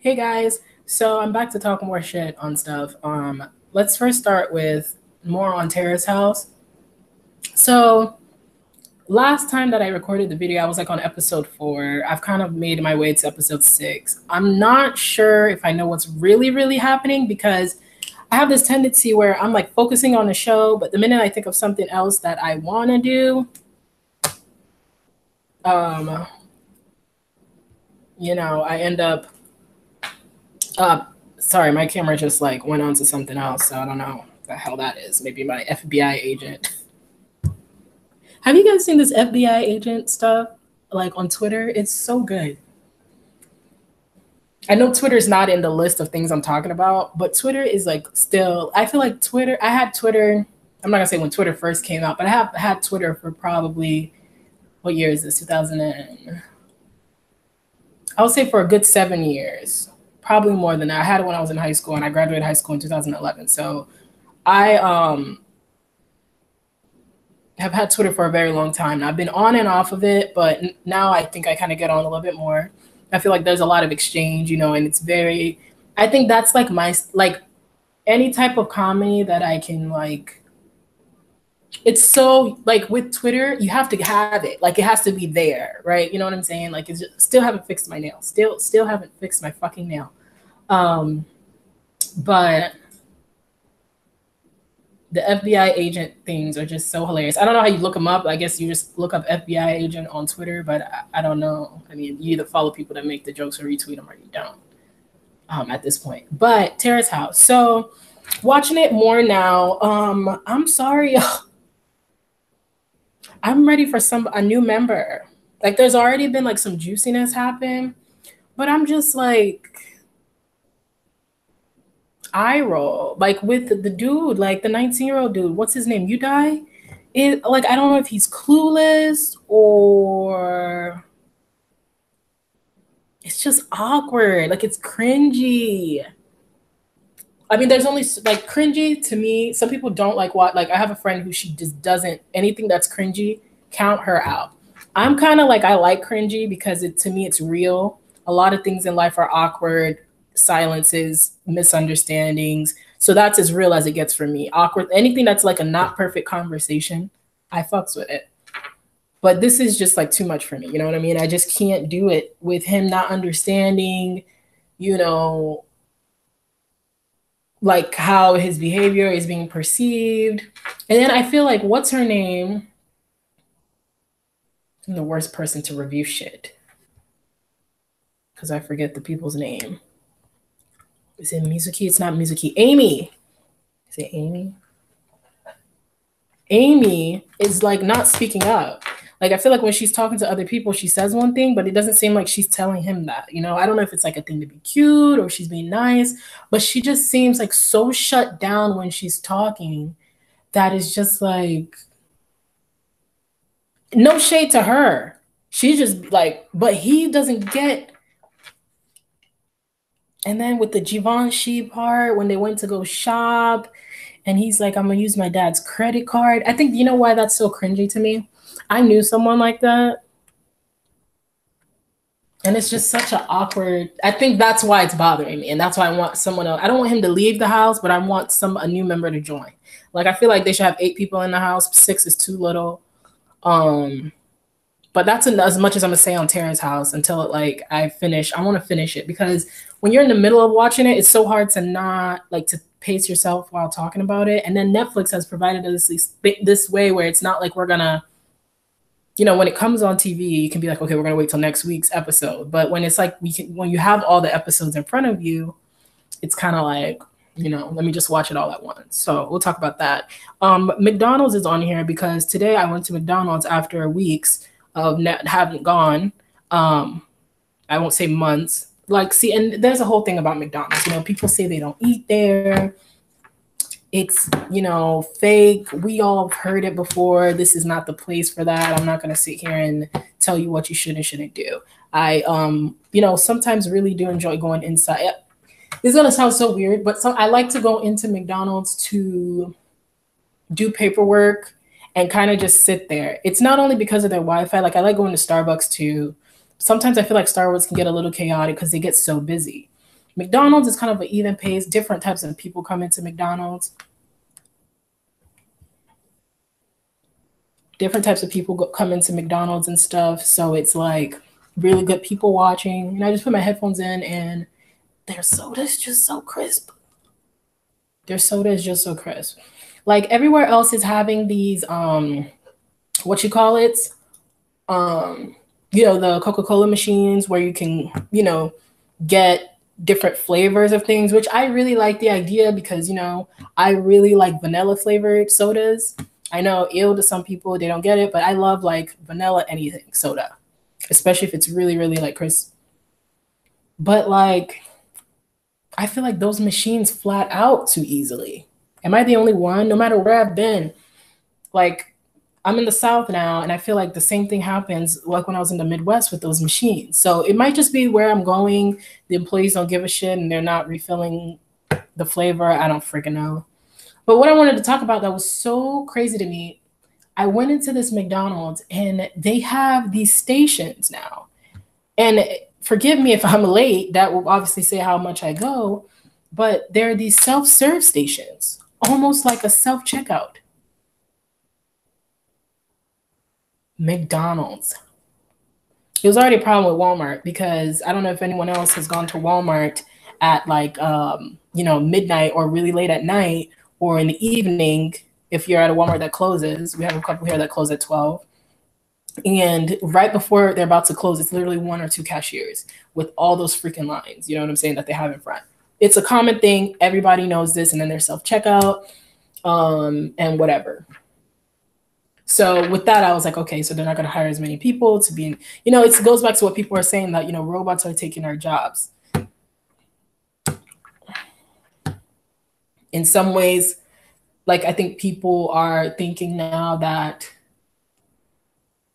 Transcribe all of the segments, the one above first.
Hey guys, so I'm back to talk more shit on stuff. Let's first start with more on Terrace House. So last time that I recorded the video, I was like on episode 4. I've kind of made my way to episode 6. I'm not sure if I know what's really happening because I have this tendency where I'm like focusing on the show, but the minute I think of something else that I want to do, um, I end up Uh, sorry, my camera just like went on to something else, so I don't know what the hell that is. Maybe my FBI agent. Have you guys seen this FBI agent stuff like on Twitter? It's so good. I know Twitter's not in the list of things I'm talking about, but Twitter is like still. I feel like Twitter. I had Twitter. I'm not gonna say when Twitter first came out, but I have had Twitter for probably what year is this? 2000 and I would say for a good 7 years, probably more than that. I had it when I was in high school, and I graduated high school in 2011. So I have had Twitter for a very long time. I've been on and off of it, but now I think I kind of get on a little bit more. I feel like there's a lot of exchange, and it's very. I think that's like my like any type of comedy that I can like. It's so like with Twitter, you have to have it. Like it has to be there, right? You know what I'm saying? Like it's just, still haven't fixed my nail. Still haven't fixed my fucking nail. But the FBI agent things are just so hilarious. I don't know how you look them up. I guess you just look up FBI agent on Twitter, but I don't know. I mean, you either follow people that make the jokes or retweet them or you don't at this point. But Terrace House. So watching it more now. I'm sorry. I'm ready for a new member. Like there's already been like some juiciness happen, but I'm just like eye roll, like with the dude, like the 19-year-old dude. What's his name? You die? It like I don't know if he's clueless or it's just awkward. Like it's cringy. I mean, there's only like cringy to me. Some people don't like what. Like I have a friend who she just doesn't anything that's cringy. Count her out. I'm kind of like I like cringy because to me it's real. A lot of things in life are awkward, silences, misunderstandings. So that's as real as it gets for me. Awkward, anything that's like a not perfect conversation, I fucks with it. But this is just like too much for me. You know what I mean? I just can't do it with him not understanding, you know, like how his behavior is being perceived. And then I feel like, what's her name? I'm the worst person to review shit because I forget the people's name. Is it Mizuki? It's not Mizuki. Amy. Is it Amy? Amy is like not speaking up. Like I feel like when she's talking to other people, she says one thing, but it doesn't seem like she's telling him that. I don't know if it's like a thing to be cute or she's being nice, but she just seems like so shut down when she's talking that is just like no shade to her. She's just like, but he doesn't get. And then with the Givenchy part, when they went to go shop, and he's like, I'm gonna use my dad's credit card. I think, you know why that's so cringy to me? I knew someone like that. And it's just such an awkward, I think that's why it's bothering me. And that's why I want someone else. I don't want him to leave the house, but I want a new member to join. Like, I feel like they should have 8 people in the house. 6 is too little. But that's as much as I'm gonna say on Terrace House until I want to finish it, because when you're in the middle of watching it, it's so hard to not like to pace yourself while talking about it. And then Netflix has provided us this way where it's not like we're gonna, when it comes on TV, you can be like, okay, we're gonna wait till next week's episode. But when it's like when you have all the episodes in front of you, it's kind of like, let me just watch it all at once. So we'll talk about that. McDonald's is on here because today I went to McDonald's after weeks of haven't gone. I won't say months. Like, see, and there's a whole thing about McDonald's. People say they don't eat there. It's, fake. We all heard it before. This is not the place for that. I'm not going to sit here and tell you what you should and shouldn't do. I, sometimes really do enjoy going inside. This is going to sound so weird, but I like to go into McDonald's to do paperwork and kind of just sit there. It's not only because of their Wi-Fi. Like I like going to Starbucks too. Sometimes I feel like Starbucks can get a little chaotic because they get so busy. McDonald's is kind of an even pace. Different types of people come into McDonald's. Different types of people come into McDonald's and stuff. So it's like really good people watching. And I just put my headphones in and their soda is just so crisp. Their soda is just so crisp. Like everywhere else is having these, what you call it? The Coca-Cola machines where you can, get different flavors of things, which I really like the idea because, I really like vanilla flavored sodas. I know ill to some people, they don't get it, but I love like vanilla anything soda, especially if it's really, really like crisp. But like, I feel like those machines flat out too easily. Am I the only one? No matter where I've been, like I'm in the South now, and I feel like the same thing happens like when I was in the Midwest with those machines. So it might just be where I'm going. The employees don't give a shit and they're not refilling the flavor. I don't freaking know. But what I wanted to talk about that was so crazy to me, I went into this McDonald's and they have these stations now. And forgive me if I'm late, that will obviously say how much I go, but there are these self-serve stations, almost like a self-checkout. McDonald's. It was already a problem with Walmart because I don't know if anyone else has gone to Walmart at like, midnight or really late at night or in the evening. If you're at a Walmart that closes, we have a couple here that close at 12. And right before they're about to close, it's literally one or two cashiers with all those freaking lines, you know what I'm saying, that they have in front. It's a common thing. Everybody knows this. And then there's self-checkout and whatever. So with that, I was like, okay, so they're not going to hire as many people to be in, it goes back to what people are saying that, robots are taking our jobs. In some ways, like, I think people are thinking now that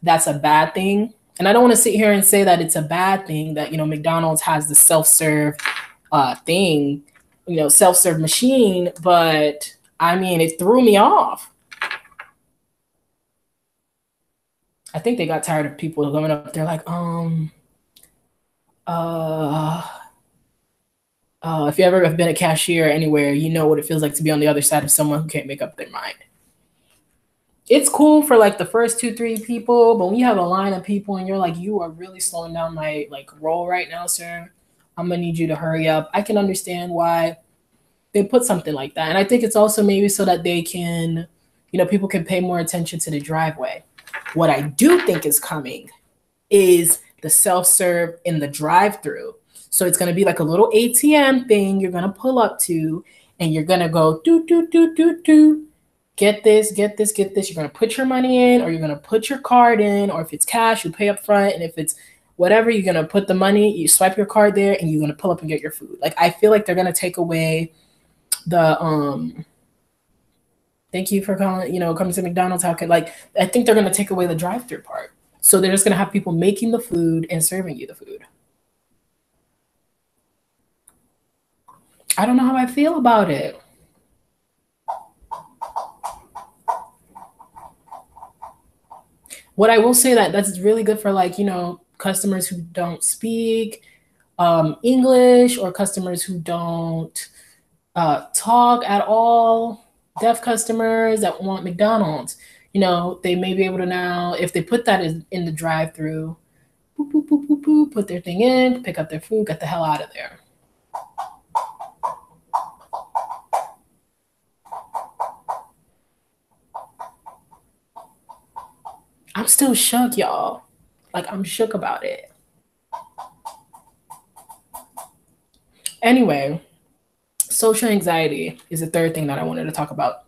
that's a bad thing. And I don't want to sit here and say that it's a bad thing that, McDonald's has the self-serve thing, self-serve machine. But I mean, it threw me off. I think they got tired of people going up there like, if you ever have been a cashier anywhere, you know what it feels like to be on the other side of someone who can't make up their mind. It's cool for like the first 2-3 people, but when you have a line of people and you're like, you are really slowing down my like roll right now, sir. I'm gonna need you to hurry up. I can understand why they put something like that. And I think it's also maybe so that they can, people can pay more attention to the driveway. What I do think is coming is the self-serve in the drive-through. So it's going to be like a little ATM thing you're going to pull up to, and you're going to go, do, do, do, do, do. Get this, get this, get this. You're going to put your money in, or you're going to put your card in, or if it's cash, you pay up front. And if it's whatever, you're going to put the money, you swipe your card there, and you're going to pull up and get your food. Like, I feel like they're going to take away the, thank you for calling, coming to McDonald's. I think they're going to take away the drive-through part. So they're just going to have people making the food and serving you the food. I don't know how I feel about it. What I will say that's really good for like, customers who don't speak English, or customers who don't talk at all, deaf customers that want McDonald's. They may be able to now, if they put that in the drive-through, boop, boop, boop, boop, boop, put their thing in, pick up their food, get the hell out of there. I'm still shook, y'all. Like, I'm shook about it. Anyway, social anxiety is the third thing that I wanted to talk about.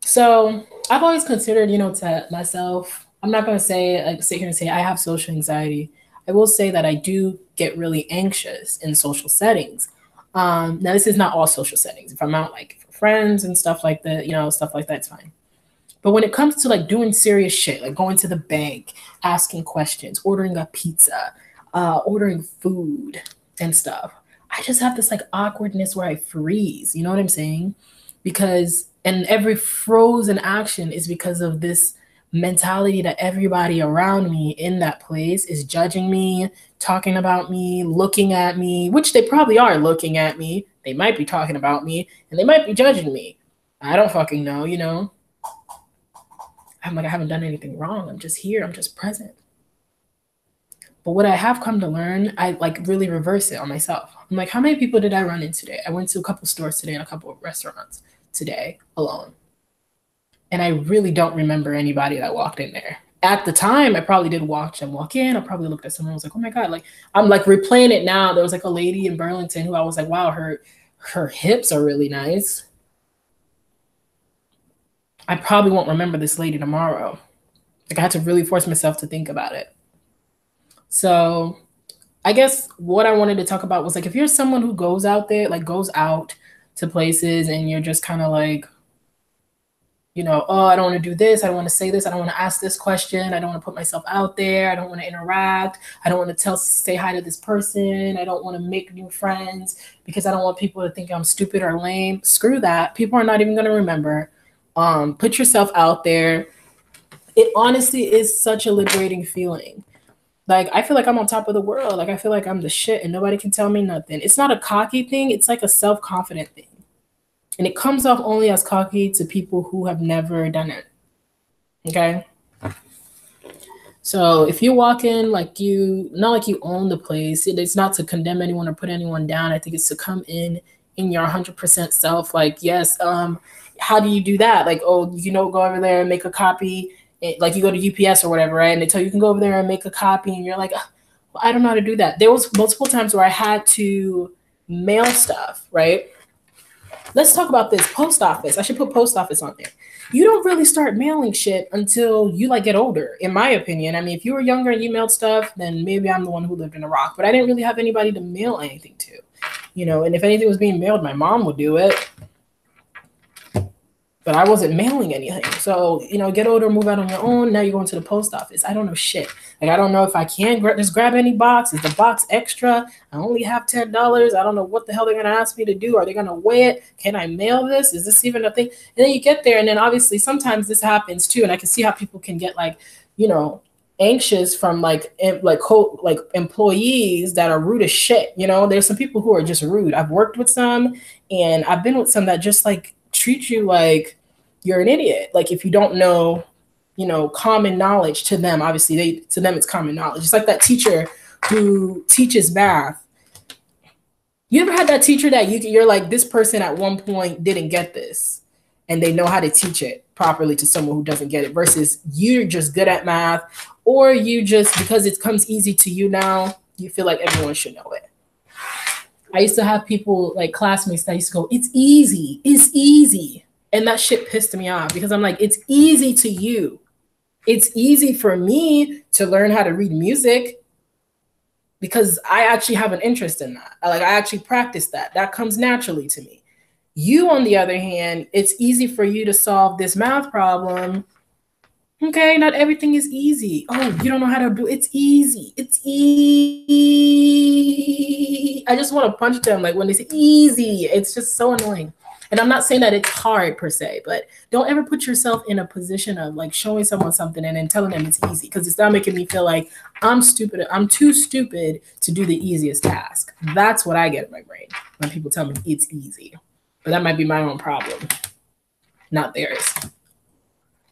So I've always considered, to myself, I'm not going to say, like, sit here and say I have social anxiety. I will say that I do get really anxious in social settings. Now, this is not all social settings. If I'm out, like, for friends and stuff like that, stuff like that's fine. But when it comes to like doing serious shit, like going to the bank, asking questions, ordering a pizza, ordering food and stuff, I just have this like awkwardness where I freeze. You know what I'm saying? And every frozen action is because of this mentality that everybody around me in that place is judging me, talking about me, looking at me, which they probably are looking at me. They might be talking about me and they might be judging me. I don't fucking know, you know? I'm like, I haven't done anything wrong. I'm just here. I'm just present. But what I have come to learn, I like really reverse it on myself. I'm like, how many people did I run into today? I went to a couple stores today and a couple of restaurants today alone. And I really don't remember anybody that walked in there. At the time, I probably did watch them walk in. I probably looked at someone and was like, oh my God, like I'm like replaying it now. There was like a lady in Burlington who I was like, wow, her hips are really nice. I probably won't remember this lady tomorrow. Like I had to really force myself to think about it. So I guess what I wanted to talk about was like, if you're someone who goes out there, like goes out to places and you're just kind of like, you know, oh, I don't want to do this. I don't want to say this. I don't want to ask this question. I don't want to put myself out there. I don't want to interact. I don't want to say hi to this person. I don't want to make new friends because I don't want people to think I'm stupid or lame. Screw that. People are not even going to remember. Put yourself out there. It honestly is such a liberating feeling. Like, I feel like I'm on top of the world. Like, I feel like I'm the shit and nobody can tell me nothing. It's not a cocky thing. It's like a self-confident thing. And it comes off only as cocky to people who have never done it. Okay? So if you walk in like not like you own the place, it's not to condemn anyone or put anyone down. I think it's to come in your 100% self. Like, yes, how do you do that? Like, oh, you know, go over there and make a copy. Like you go to UPS or whatever, right? And they tell you can go over there and make a copy. And you're like, well, I don't know how to do that. There was multiple times where I had to mail stuff, right? Let's talk about this post office. I should put post office on there. You don't really start mailing shit until you like get older, in my opinion. I mean, if you were younger and you mailed stuff, then maybe I'm the one who lived in a rock. But I didn't really have anybody to mail anything to, you know. And if anything was being mailed, my mom would do it. But I wasn't mailing anything. So, you know, get older, move out on your own. Now you're going to the post office. I don't know shit. Like, I don't know if I can just grab any box. Is the box extra? I only have $10. I don't know what the hell they're going to ask me to do. Are they going to weigh it? Can I mail this? Is this even a thing? And then you get there. And then obviously sometimes this happens too. And I can see how people can get like, you know, anxious from like employees that are rude as shit. You know, there's some people who are just rude. I've worked with some and I've been with some that just like treat you like you're an idiot. Like if you don't know, you know, common knowledge to them, obviously to them it's common knowledge. It's like that teacher who teaches math. You ever had that teacher that you're like, this person at one point didn't get this and they know how to teach it properly to someone who doesn't get it, versus you're just good at math, or you just, because it comes easy to you now, you feel like everyone should know it. I used to have people like classmates that used to go, it's easy. And that shit pissed me off because I'm like, it's easy to you. It's easy for me to learn how to read music because I actually have an interest in that. Like I actually practice that. That comes naturally to me. You, on the other hand, it's easy for you to solve this math problem. Okay, not everything is easy. Oh, you don't know how to do it. It's easy. It's easy. I just want to punch them like when they say easy. It's just so annoying. And I'm not saying that it's hard per se, but don't ever put yourself in a position of like showing someone something and then telling them it's easy, because it's not making me feel like I'm stupid. I'm too stupid to do the easiest task. That's what I get in my brain when people tell me it's easy. But that might be my own problem, not theirs.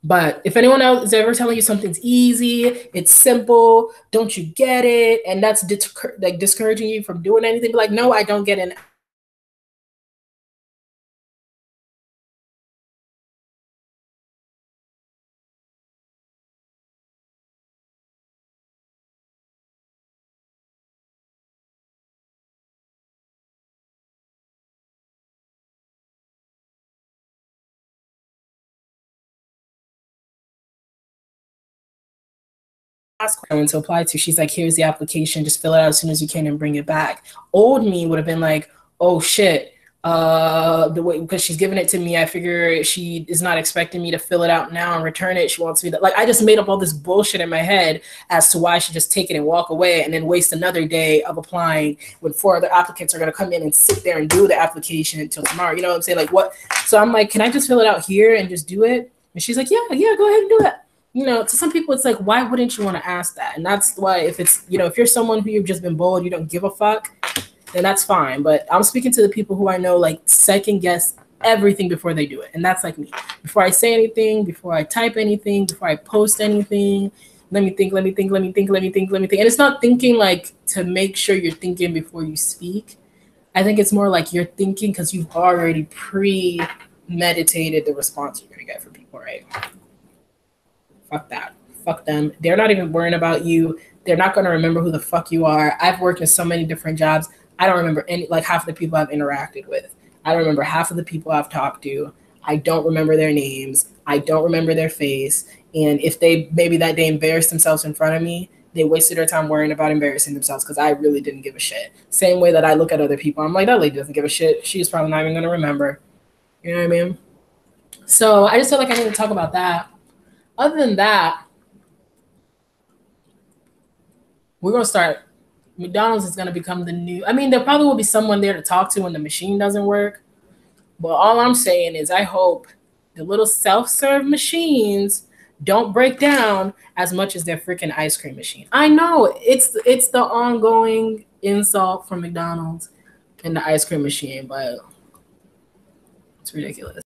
But if anyone else is ever telling you something's easy, it's simple, don't you get it, and that's like discouraging you from doing anything, be like, no, I don't get it. Question to apply to, she's like, here's the application, just fill it out as soon as you can and bring it back. Old me would have been like, oh shit, the way, because she's giving it to me, I figure she is not expecting me to fill it out now and return it. She wants me to, like, I just made up all this bullshit in my head as to why I should just take it and walk away and then waste another day of applying when 4 other applicants are going to come in and sit there and do the application until tomorrow. You know what I'm saying? Like, what? So I'm like, can I just fill it out here and just do it? And she's like, yeah, go ahead and do that. you know, to some people, it's like, why wouldn't you want to ask that? And that's why, if it's, you know, if you're someone who you've just been bold, you don't give a fuck, then that's fine. But I'm speaking to the people who I know, like, second guess everything before they do it. And that's like me. Before I say anything, before I type anything, before I post anything, let me think, let me think, let me think, let me think, let me think. And it's not thinking like to make sure you're thinking before you speak. I think it's more like you're thinking because you've already premeditated the response you're going to get from people, right? Fuck that. Fuck them. They're not even worrying about you. They're not going to remember who the fuck you are. I've worked in so many different jobs. I don't remember any, like half the people I've interacted with. I don't remember half of the people I've talked to. I don't remember their names. I don't remember their face. And if they maybe that day embarrassed themselves in front of me, they wasted their time worrying about embarrassing themselves because I really didn't give a shit. Same way that I look at other people. I'm like, that lady doesn't give a shit. She's probably not even going to remember. You know what I mean? So I just feel like I need to talk about that. Other than that, we're going to start. McDonald's is going to become the new. I mean, there probably will be someone there to talk to when the machine doesn't work. But all I'm saying is I hope the little self-serve machines don't break down as much as their freaking ice cream machine. I know it's the ongoing insult from McDonald's and the ice cream machine, but it's ridiculous.